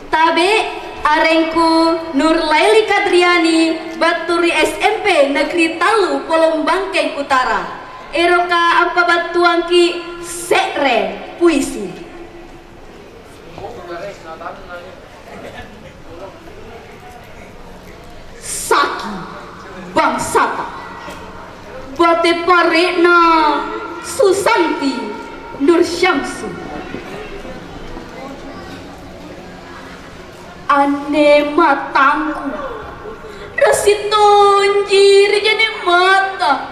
Tabe arengku Nurlaili Kadriani Baturi SMP Negeri Talu Polombangkeng Utara. Eroka apa batuangki sekre puisi. Saki bangsata bate parena Susanti Nur Syamsu ane matangku rasitonjir jadi mata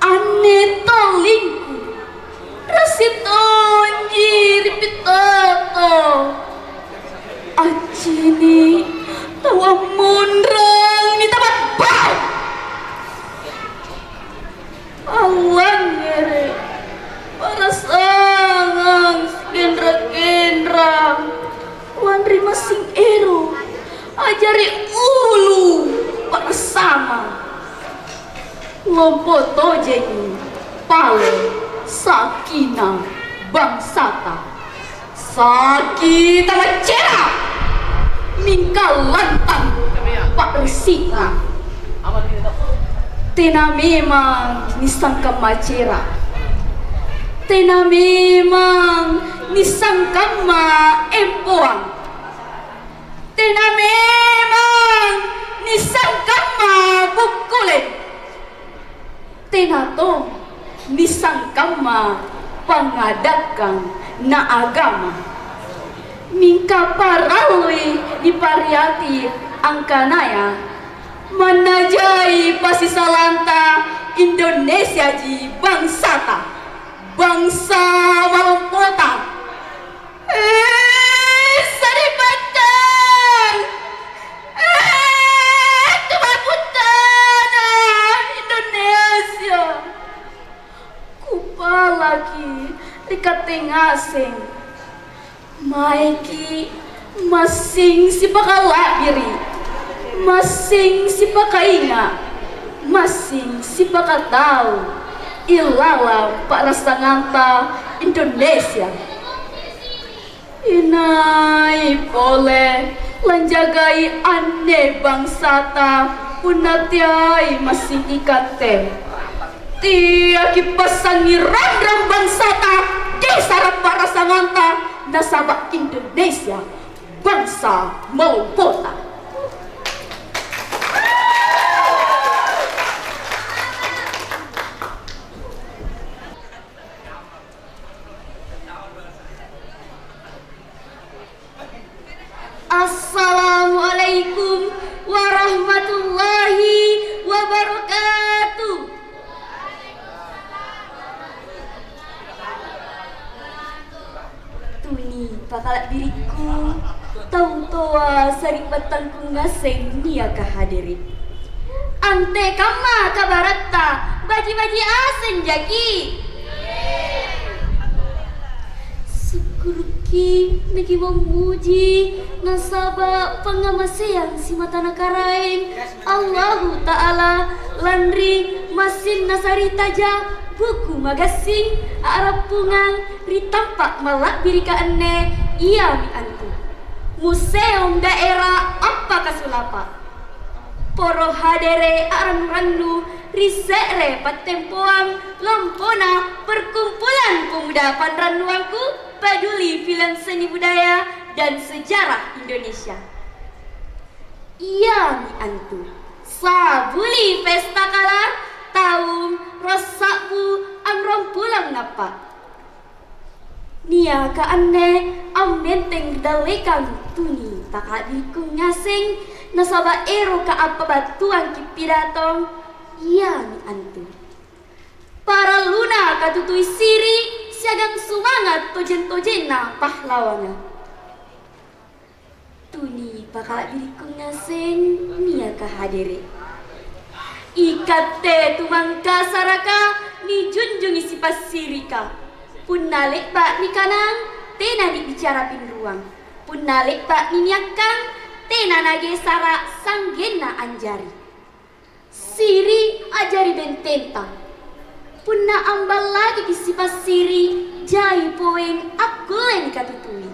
ane tolingku rasitonjir pitoto acini tawa mundrang ni tabat bau awan ngere para sangang kendra-kendra wandri masing ero ajari ulu para sama lompoto jengi pale sakina bangsata sakita macera mingkal lantang pak resika tena memang nisangka macera tena memang nisangka ma empoang tena memang nisangka ma bukulen tena to nisangka ma pangadakan na agama mingka paralui di pariati angkanaya manajai pasisalanta Indonesia ji bangsata bangsa Malumpota saripatan kebabutana Indonesia kupalaki rikatengaseng maiki masing si pakalabiri masing si pakainga masing si pakatau ilala para sanganta Indonesia inai boleh lanjagai ane bangsata punatiai masing ikate tiaki pasangi ram bangsata desa para sanganta nasabak Indonesia bangsa Malumpota. Assalamualaikum warahmatullahi wabarakatuh. Tuni pakalak diriku tahu toa sari batangku ngaseng nia kahadirin ante kama kabarata baji-baji asen jaki syukurki niki memuji nasaba pengamasean si mata nakaraeng Allahu Ta'ala landri masin nasari taja buku magasing arab pungang ritampak malak birika ene iya mi antu museum daerah apa kasulapa poro hadere aran randu risekre patempoang lampona perkumpulan pemuda panranduangku peduli film seni budaya dan sejarah Indonesia iya mi antu sabuli pesta kalar tahun rosaku amrom pulang napa nia ka anne am menteng dalekan tuni takadiku ngaseng nasaba ero ka apa batuan ki pidatong iya mi antu para luna katutui siri siagang sumangat tojen-tojenna pahlawana tuni pakala diriku ngaseng nia ka hadere ikate tumangka saraka ni junjungi si pasirika pun nalik pak ni kanang tena di bicara pin ruang pun nalik pak ni nyakang tena nage sara sanggena anjari siri ajari bententa pun na ambal lagi di si pasiri jai poe kawin aku len katutui.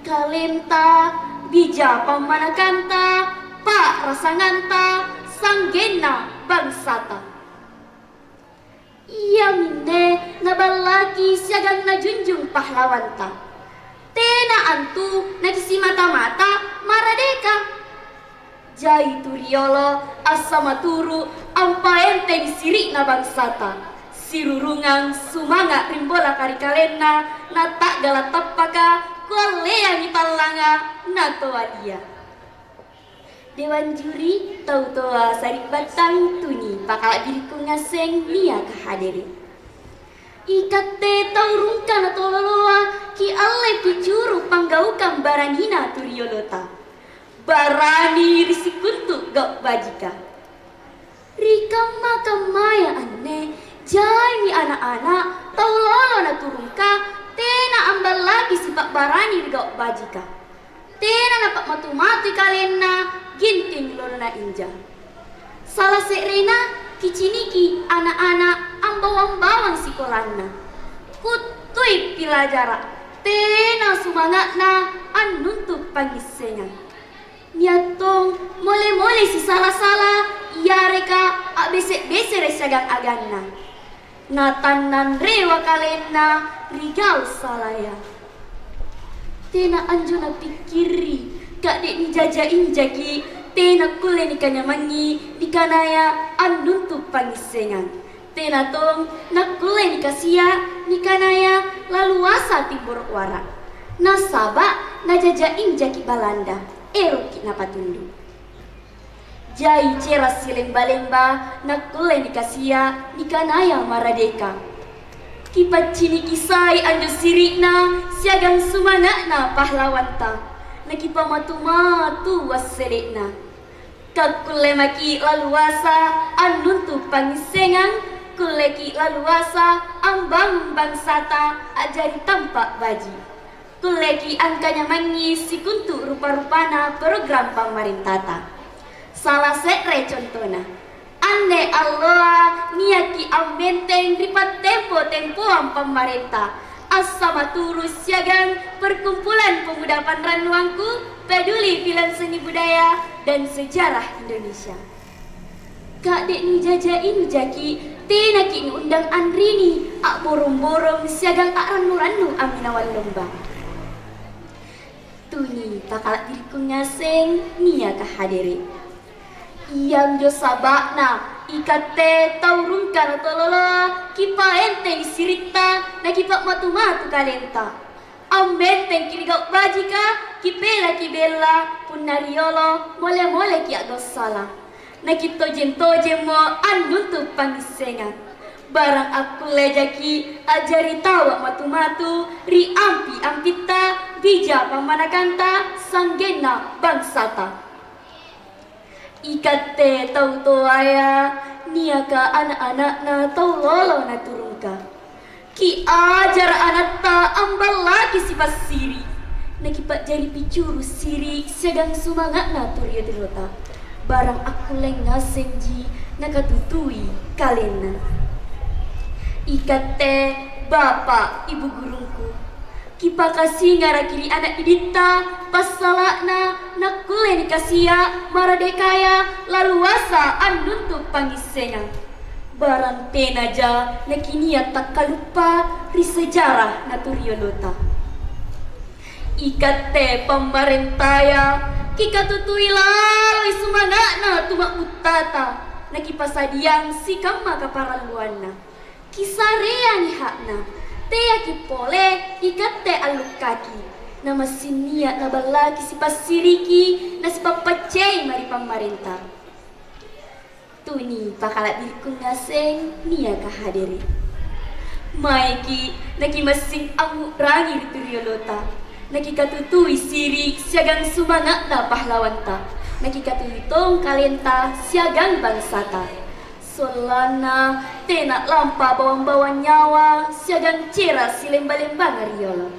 Kalenta bija pamanakanta pak rasanganta sanggena bangsata. Ia minne nabalaki siagang najunjung pahlawanta. Tena antu nagisi mata-mata maradeka. Jai turiolo asama turu ampaenteng sirik na bangsata. Sirurungang sumanga rimbola karikalena na tak galatapaka kualea mitalanga na toa dia. Dewan juri tau toa sarik batang tuni pakala diriku ngaseng nia kahadiri. Ikate tau rungka na tololoa ki alle picuru panggaukan baranina turiolota. Barani risikuntu gak bajika. Rika makamaya aneh jai mi anak-anak tau lolo na turungka tena ambal lagi sifat barani gak bajika. Tena napak matu-matu kalena ginting lolo na inja. Salah serena kiciniki anak-anak ambawang-bawang sikolana. Kutui pilajara tena sumangatna anuntuk pangisengan. Niatong mole-mole si salah-salah iya reka abesek-besek resyagang aganna. Natanan rewa kalena rigau salaya. Tena anjona pikiri kak dek ni jajain jaki tena kule ni kanyamangi di kanaya anuntuk pangisengan. Tena tong nak kule ni kasia ni kanaya laluasa timur wara. Nasaba na jajain jaki balanda eroki na patundu. Jai ceras silemba-lemba nak kule ni kasia ni kanaya maradeka. Kipat cini kisai anjo sirikna siagang sumanakna pahlawanta. Nakipa matu-matu waselekna. Kakule maki laluasa anuntu pangisengan. Kuleki laluasa ambang bangsata ajari tampak baji. Kuleki angkanya mangi sikuntu rupa-rupana program pamarintata. Salah sekre contohna. Ane Allah niaki ambenteng ripat tempo-tempoan pemerintah asama turus siagang perkumpulan pemuda Panranuangku peduli film seni budaya dan sejarah Indonesia. Kak dek ni jajain jaki tenaki ni undang Andrini ak borong-borong siagang ak ranu-ranu aminawan lomba. Tuni pakal diriku ngaseng nia kahadiri. Iyam jo sabakna ikate taurungka na tololo kipa enteng sirikta na kipa matu-matu kalenta. Ambenteng kirigau bajika kipela kibela punariolo mole-mole ki agosala. Na kitojen-tojen mo anuntuk pangisengan. Barang aku lejaki ajari tawa matu-matu ri ampi-ampita bija pamanakanta sanggena bangsata. Ikate tau toaya niaka anak-anak na tau lolo na turungka. Ki ajar anak ta ambal lagi si pasiri. Nakipat jari picuru siri sedang sumangat na turia dirota. Barang aku lengah senji nakatutui kalena. Ikate bapak ibu gurungku. Kipa kasih ngarakiri anak idita pasalakna nakule nikasia maradekaya laluasa anuntuk pangisengan. Barang tenaja nakinia tak kalupa ri sejarah naturiolota. Ikate pemerintaya kikatutui lalui sumangakna tumak utata nakipasadiang sikama kaparaluanna. Kisarea ni hakna. Tea kipole ikate aluk kaki. Nama sinia na balaki si pasiriki na si papacay mari pamarenta. Tuni pakalat diriku ngaseng nia kahadiri. Maiki nakimasing ang rangi rituriolota. Nakikatutui sirik siagang sumangat na pahlawanta. Nakikatutui tong kalenta siagang bangsata. Solana tenak lampa bawang-bawang nyawa siagang cera silemba-lemba ngariolo.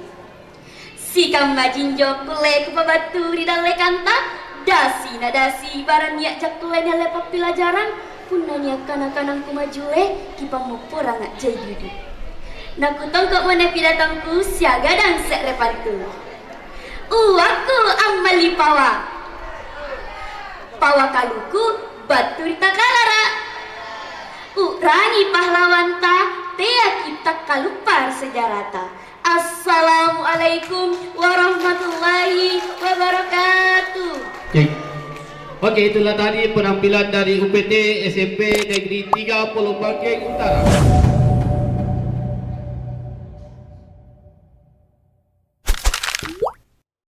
Sikam majinjo kule kupabatu ridale kanta dasi na dasi baran niak jakule na lepak pelajaran punanya kanak-kanak kumajule kipamupura ngak jai dudu. Nakutong kok mana pidatangku siaga dan sekrepantu. Aku ang malipawa. Pawa kaluku batu di takalara. Rangi pahlawan ta tea kita kalupar sejarata. Assalamualaikum warahmatullahi wabarakatuh. Oke, itulah tadi penampilan dari UPT SMP Negeri 3 Pulau Bangkeng Utara.